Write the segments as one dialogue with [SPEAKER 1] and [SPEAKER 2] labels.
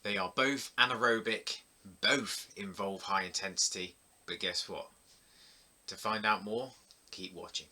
[SPEAKER 1] They are both anaerobic, both involve high intensity, but guess what? To find out more, keep watching.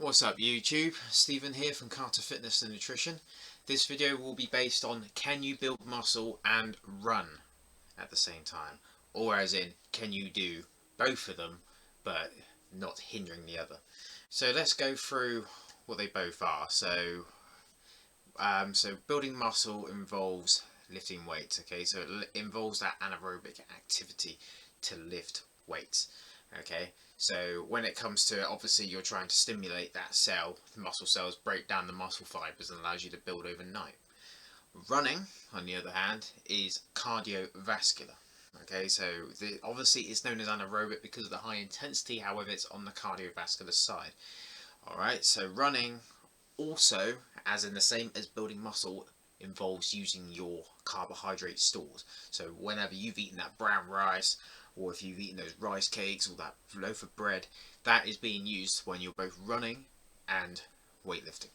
[SPEAKER 1] What's up YouTube? Stephen here from CarterFitness and Nutrition. This video will be based on can you build muscle and run at the same time? Or as in, can you do both of them but not hindering the other? So let's go through what they both are. So building muscle involves lifting weights, okay? So it involves that anaerobic activity to lift weights. Okay, so when it comes to it, obviously you're trying to stimulate that cell, the muscle cells break down the muscle fibers and allows you to build overnight. Running, on the other hand, is cardiovascular. Okay, so obviously it's known as anaerobic because of the high intensity, however it's on the cardiovascular side. Alright, so running also, as in the same as building muscle, involves using your carbohydrate stores. So whenever you've eaten that brown rice, or if you've eaten those rice cakes or that loaf of bread, that is being used when you're both running and weightlifting.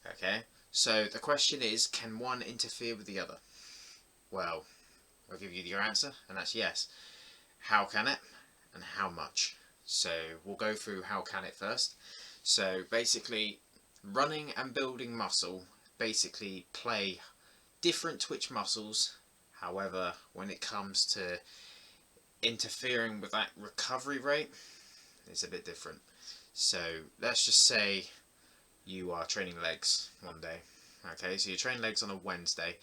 [SPEAKER 1] Okay, so the question is, can one interfere with the other? Well, I'll give you your answer, and that's yes. How can it, and how much? So we'll go through how can it first. So basically, running and building muscle basically play different twitch muscles. However, when it comes to interfering with that recovery rate, it's a bit different. So let's just say you are training legs one day. Okay, so you train legs on a Wednesday,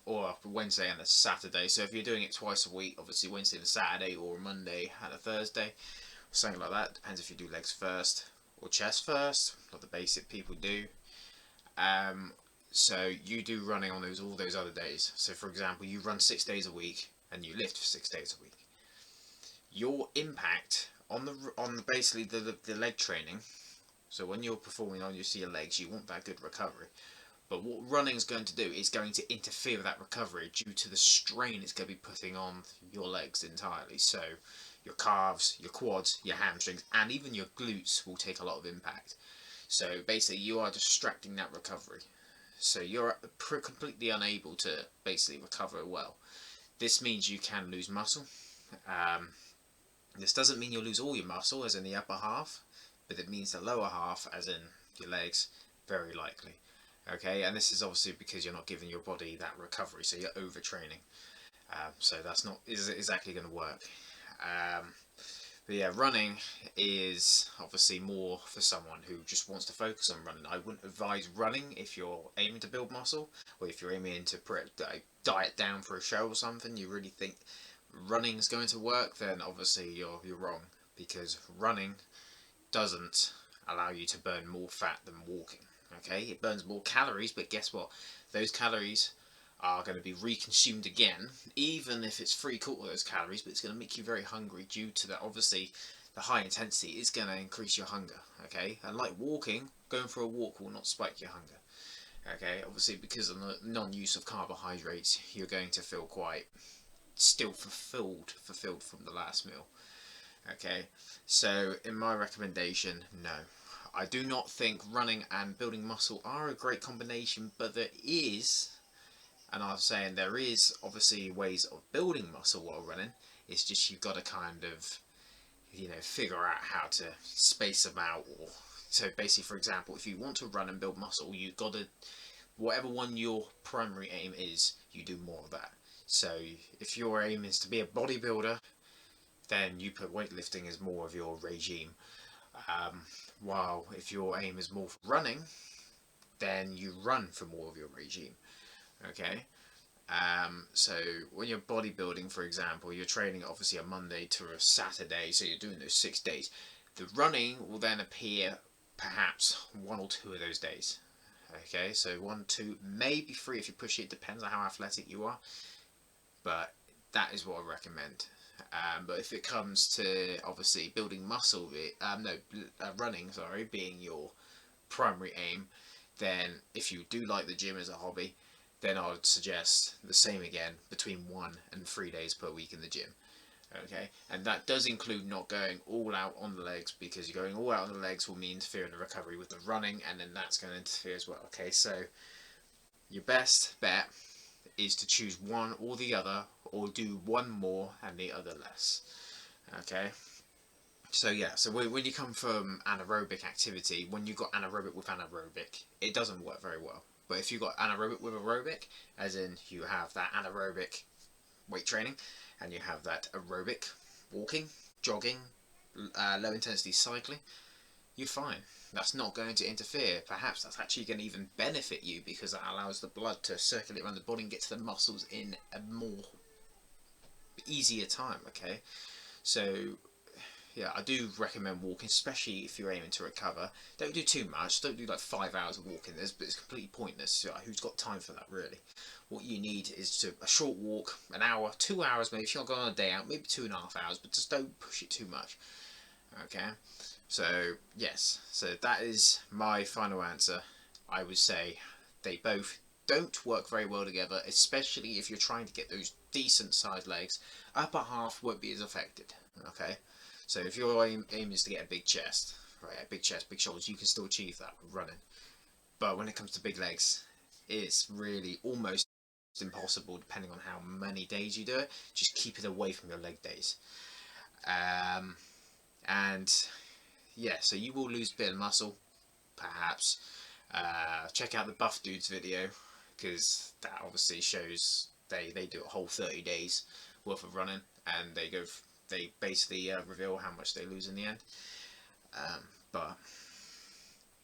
[SPEAKER 1] or a Wednesday and a Saturday. So if you're doing it twice a week, obviously Wednesday and a Saturday, or Monday and a Thursday, something like that. Depends if you do legs first or chest first, what the basic people do. So you do running on all those other days. So for example, you run 6 days a week and you lift for 6 days a week. Your impact on basically the leg training. So when you're performing on your legs, you want that good recovery. But what running is going to do is going to interfere with that recovery due to the strain it's going to be putting on your legs entirely. So your calves, your quads, your hamstrings, and even your glutes will take a lot of impact. So basically you are distracting that recovery. So you're completely unable to basically recover well. This means you can lose muscle. This doesn't mean you'll lose all your muscle, as in the upper half, but it means the lower half, as in your legs, very likely. Okay, and this is obviously because you're not giving your body that recovery, so you're overtraining. So that's not exactly going to work. But yeah, running is obviously more for someone who just wants to focus on running. I wouldn't advise running if you're aiming to build muscle, or if you're aiming to diet down for a show or something. You really think running is going to work, then obviously you're wrong, because running doesn't allow you to burn more fat than walking. Okay, it burns more calories, but guess what? Those calories are going to be reconsumed again, even if it's free caught those calories, but it's going to make you very hungry due to that. Obviously, the high intensity is going to increase your hunger. Okay, and like walking, going for a walk will not spike your hunger. Okay, obviously because of the non-use of carbohydrates, you're going to feel quite still fulfilled from the last meal. Okay, so in my recommendation, no. I do not think running and building muscle are a great combination, but there is, and I was saying there is obviously ways of building muscle while running. It's just you've got to kind of, figure out how to space them out. Or so basically, for example, if you want to run and build muscle, you've got to, whatever one your primary aim is, you do more of that. So if your aim is to be a bodybuilder, then you put weightlifting as more of your regime. While if your aim is more for running, then you run for more of your regime. Okay, so when you're bodybuilding, for example, you're training obviously a Monday to a Saturday, so you're doing those 6 days. The running will then appear perhaps 1 or 2 of those days. Okay, so 1, 2, maybe 3 if you push it. Depends on how athletic you are, but that is what I recommend. But if it comes to obviously building muscle, running, sorry, being your primary aim, then if you do like the gym as a hobby, then I would suggest the same again, between 1 and 3 days per week in the gym. Okay, and that does include not going all out on the legs, because you're going all out on the legs will mean interfere in the recovery with the running, and then that's going to interfere as well. Okay, so your best bet is to choose one or the other, or do one more and the other less. Okay, so yeah, so when you come from anaerobic activity, when you've got anaerobic with anaerobic, it doesn't work very well. But if you've got anaerobic with aerobic, as in you have that anaerobic weight training, and you have that aerobic walking, jogging, low intensity cycling, you're fine. That's not going to interfere. Perhaps that's actually going to even benefit you, because that allows the blood to circulate around the body and get to the muscles in a more easier time. Okay, so yeah, I do recommend walking, especially if you're aiming to recover. Don't do too much. Don't do like 5 hours of walking. But it's completely pointless. So who's got time for that, really? What you need is a short walk, an hour, 2 hours maybe. If you're not going on a day out, maybe 2.5 hours, but just don't push it too much. Okay, so yes, so that is my final answer. I would say they both don't work very well together, especially if you're trying to get those decent sized legs. Upper half won't be as affected. Okay, so if your aim is to get a big chest, right, a big chest, big shoulders, you can still achieve that with running. But when it comes to big legs, it's really almost impossible, depending on how many days you do it. Just keep it away from your leg days. And yeah, so you will lose a bit of muscle, perhaps. Check out the Buff Dudes video, because that obviously shows they do a whole 30 days worth of running, and they basically reveal how much they lose in the end. But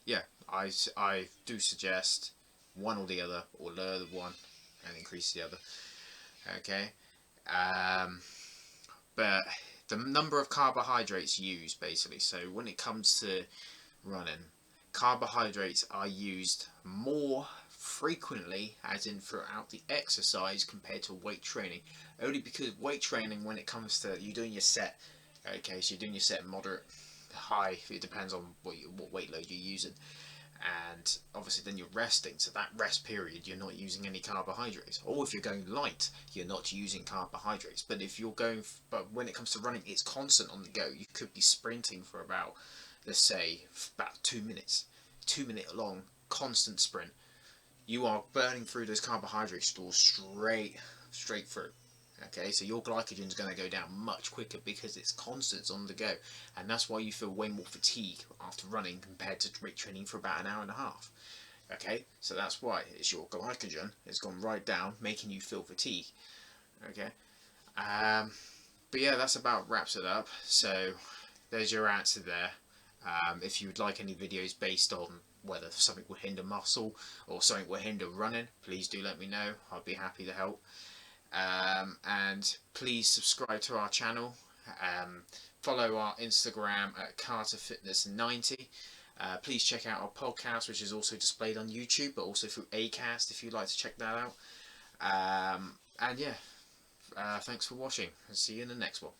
[SPEAKER 1] yeah, I do suggest one or the other, or lower the one and increase the other. Okay, but the number of carbohydrates used, basically, so when it comes to running, carbohydrates are used more frequently, as in throughout the exercise, compared to weight training. Only because weight training, when it comes to you doing your set, okay, so you're doing your set moderate, high, it depends on what weight load you're using, and obviously then you're resting, so that rest period you're not using any carbohydrates. Or if you're going light, you're not using carbohydrates. But but when it comes to running, it's constant on the go. You could be sprinting for about, let's say, about 2 minutes, 2 minute long constant sprint. You are burning through those carbohydrate stores straight through. Okay, so your glycogen is going to go down much quicker, because it's constant on the go, and that's why you feel way more fatigue after running compared to weight training for about an hour and a half. Okay, so that's why it's your glycogen has gone right down, making you feel fatigue. Okay, but yeah, that's about wraps it up. So there's your answer there. If you would like any videos based on whether something will hinder muscle or something will hinder running, please do let me know. I'll be happy to help. And please subscribe to our channel. Follow our Instagram at CarterFitness90. Please check out our podcast, which is also displayed on YouTube, but also through Acast if you'd like to check that out. And yeah, thanks for watching, and see you in the next one.